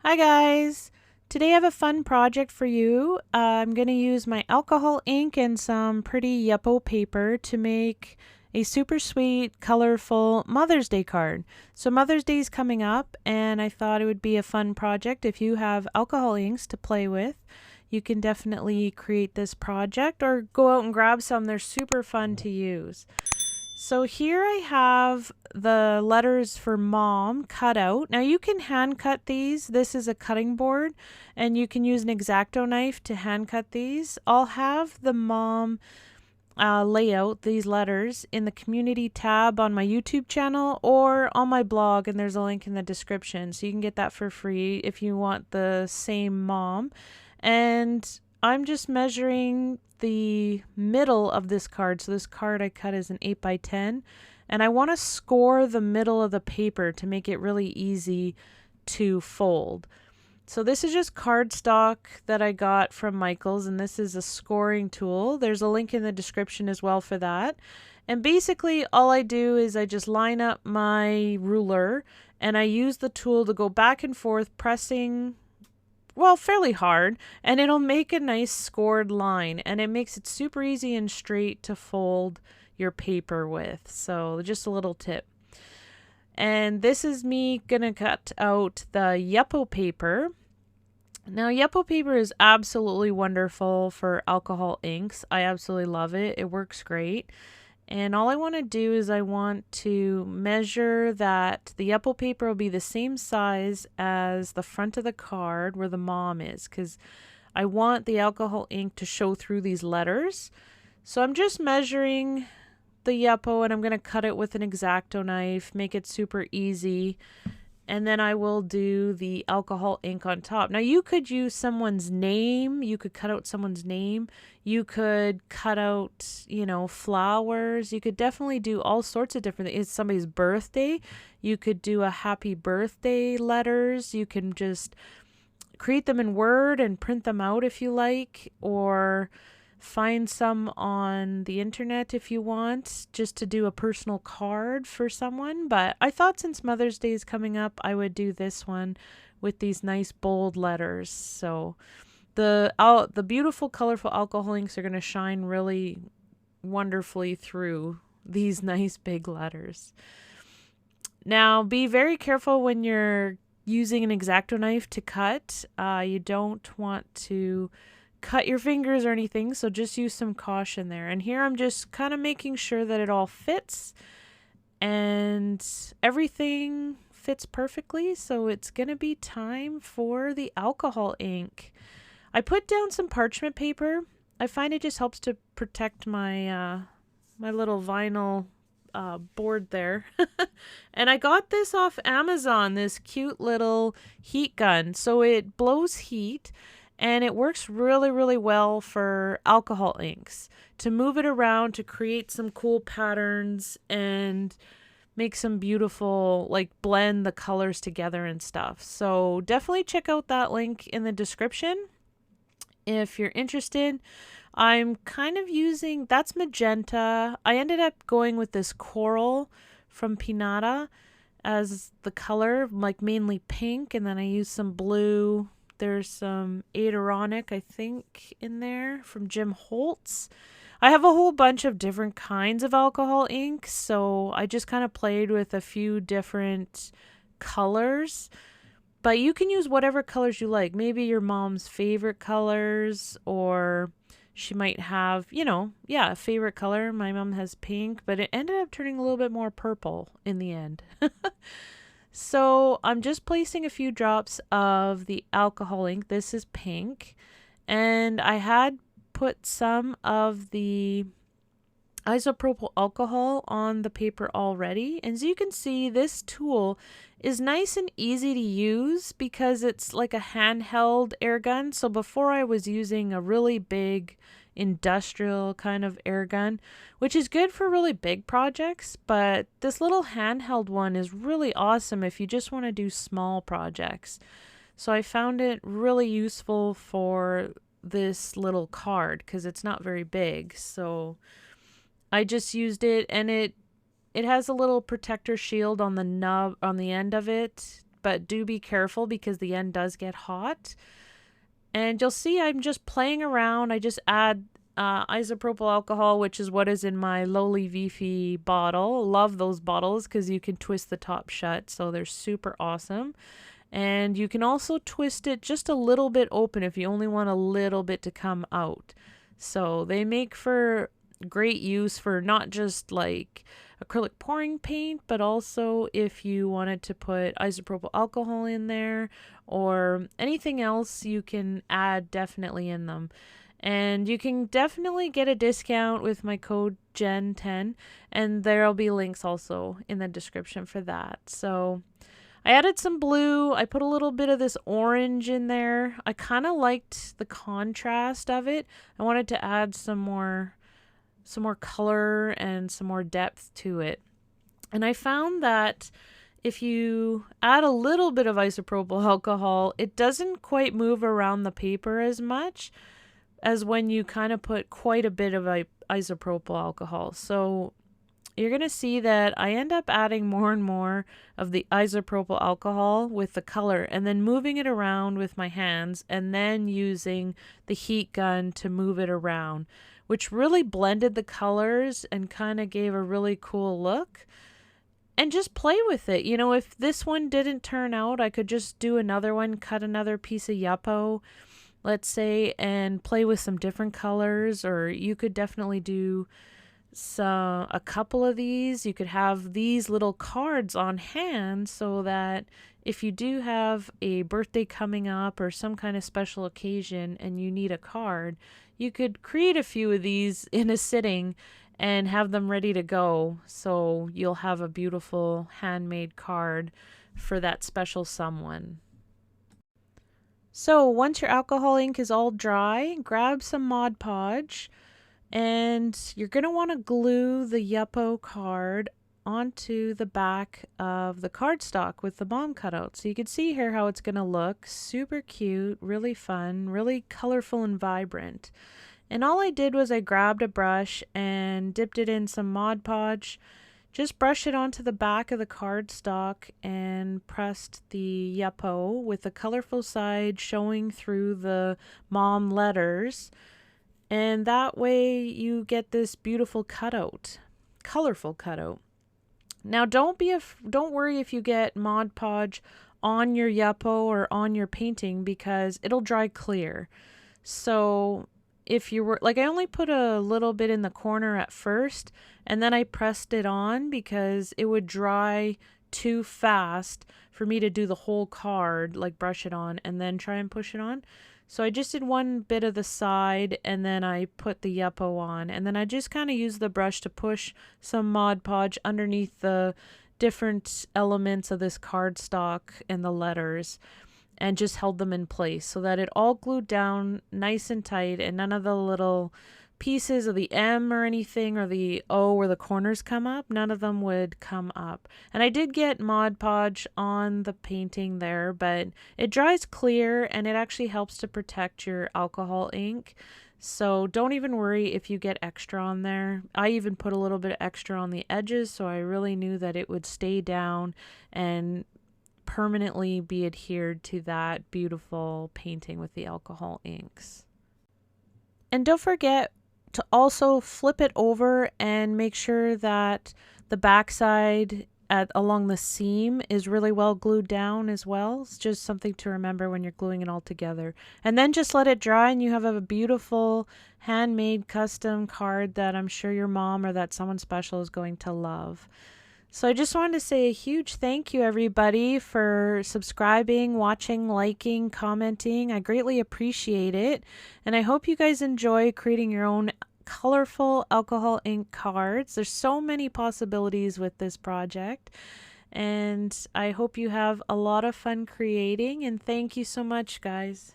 Hi guys! Today I have a fun project for you. I'm going to use my alcohol ink and some pretty yeppo paper to make a super sweet, colorful Mother's Day card. So Mother's Day is coming up and I thought it would be a fun project. If you have alcohol inks to play with, you can definitely create this project or go out and grab some. They're super fun to use. So here I have the letters for mom cut out. Now you can hand cut these. This is a cutting board and you can use an exacto knife to hand cut these. I'll have the mom lay out these letters in the community tab on my YouTube channel or on my blog, and there's a link in the description. So you can get that for free if you want the same mom. And I'm just measuring the middle of this card. So this card I cut is an 8x10, and I want to score the middle of the paper to make it really easy to fold. So this is just cardstock that I got from Michael's, and this is a scoring tool. There's a link in the description as well for that. And basically all I do is I just line up my ruler and I use the tool to go back and forth pressing, well, fairly hard, and it'll make a nice scored line, and it makes it super easy and straight to fold your paper with. So just a little tip. And this is me gonna cut out the yeppo paper. Now yeppo paper is absolutely wonderful for alcohol inks. I absolutely love it. It works great. And all I want to do is I want to measure that the yeppo paper will be the same size as the front of the card where the mom is, because I want the alcohol ink to show through these letters. So I'm just measuring the yeppo and I'm going to cut it with an exacto knife, make it super easy. And then I will do the alcohol ink on top. Now you could use someone's name. You could cut out someone's name. You could cut out, flowers. You could definitely do all sorts of different things. It's somebody's birthday. You could do a happy birthday letters. You can just create them in Word and print them out if you like, or find some on the internet if you want, just to do a personal card for someone. But I thought since Mother's Day is coming up, I would do this one with these nice bold letters. So the beautiful colorful alcohol inks are going to shine really wonderfully through these nice big letters. Now be very careful when you're using an exacto knife to cut. You don't want to cut your fingers or anything, so just use some caution there. And here I'm just kind of making sure that it all fits and everything fits perfectly. So it's gonna be time for the alcohol ink. I put down some parchment paper. I find it just helps to protect my my little vinyl board there. And I got this off Amazon, this cute little heat gun. So it blows heat and it works really, really well for alcohol inks, to move it around, to create some cool patterns and make some beautiful, like blend the colors together and stuff. So definitely check out that link in the description if you're interested. I'm kind of using, that's magenta. I ended up going with this coral from Pinata as the color, like mainly pink, and then I used some blue. There's some Adironic, I think, in there from Jim Holtz. I have a whole bunch of different kinds of alcohol inks, so I just kind of played with a few different colors. But you can use whatever colors you like. Maybe your mom's favorite colors, or she might have, a favorite color. My mom has pink, but it ended up turning a little bit more purple in the end. So I'm just placing a few drops of the alcohol ink. This is pink. And I had put some of the isopropyl alcohol on the paper already. And as you can see, this tool is nice and easy to use because it's like a handheld air gun. So before I was using a really big industrial kind of air gun, which is good for really big projects, but this little handheld one is really awesome if you just want to do small projects. So I found it really useful for this little card because it's not very big. So I just used it, and it has a little protector shield on the nub on the end of it but do be careful because the end does get hot. And you'll see I'm just playing around. I just add isopropyl alcohol, which is what is in my Lowly Beefy bottle. Love those bottles because you can twist the top shut, so they're super awesome. And you can also twist it just a little bit open if you only want a little bit to come out. So they make for great use for not just like acrylic pouring paint, but also if you wanted to put isopropyl alcohol in there or anything else you can add definitely in them. And you can definitely get a discount with my code Jen10, and there'll be links also in the description for that. So I added some blue. I put a little bit of this orange in there. I kind of liked the contrast of it. I wanted to add some more color and some more depth to it. And I found that if you add a little bit of isopropyl alcohol, it doesn't quite move around the paper as much as when you kind of put quite a bit of isopropyl alcohol. So you're going to see that I end up adding more and more of the isopropyl alcohol with the color and then moving it around with my hands and then using the heat gun to move it around, which really blended the colors and kind of gave a really cool look. And just play with it. You know, if this one didn't turn out, I could just do another one, cut another piece of yeppo, let's say, and play with some different colors. Or you could definitely do a couple of these. You could have these little cards on hand so that if you do have a birthday coming up or some kind of special occasion and you need a card, you could create a few of these in a sitting and have them ready to go, so you'll have a beautiful handmade card for that special someone. So once your alcohol ink is all dry, grab some Mod Podge, and you're going to want to glue the yeppo card onto the back of the cardstock with the mom cutout. So you can see here how it's going to look. Super cute, really fun, really colorful and vibrant. And all I did was I grabbed a brush and dipped it in some Mod Podge, just brush it onto the back of the cardstock and pressed the yeppo with the colorful side showing through the mom letters. And that way you get this beautiful cutout, colorful cutout. Now don't worry if you get Mod Podge on your yeppo or on your painting because it'll dry clear. So if you were like, I only put a little bit in the corner at first and then I pressed it on because it would dry too fast for me to do the whole card, like brush it on and then try and push it on. So I just did one bit of the side and then I put the yeppo on, and then I just kind of used the brush to push some Mod Podge underneath the different elements of this cardstock and the letters, and just held them in place so that it all glued down nice and tight and none of the little pieces of the M or anything or the O where the corners come up, none of them would come up. And I did get Mod Podge on the painting there, but it dries clear and it actually helps to protect your alcohol ink. So don't even worry if you get extra on there. I even put a little bit extra on the edges so I really knew that it would stay down and permanently be adhered to that beautiful painting with the alcohol inks. And don't forget to also flip it over and make sure that the backside along the seam is really well glued down as well. It's just something to remember when you're gluing it all together. And then just let it dry and you have a beautiful handmade custom card that I'm sure your mom or that someone special is going to love. So I just wanted to say a huge thank you, everybody, for subscribing, watching, liking, commenting. I greatly appreciate it. And I hope you guys enjoy creating your own colorful alcohol ink cards. There's so many possibilities with this project. And I hope you have a lot of fun creating. And thank you so much, guys.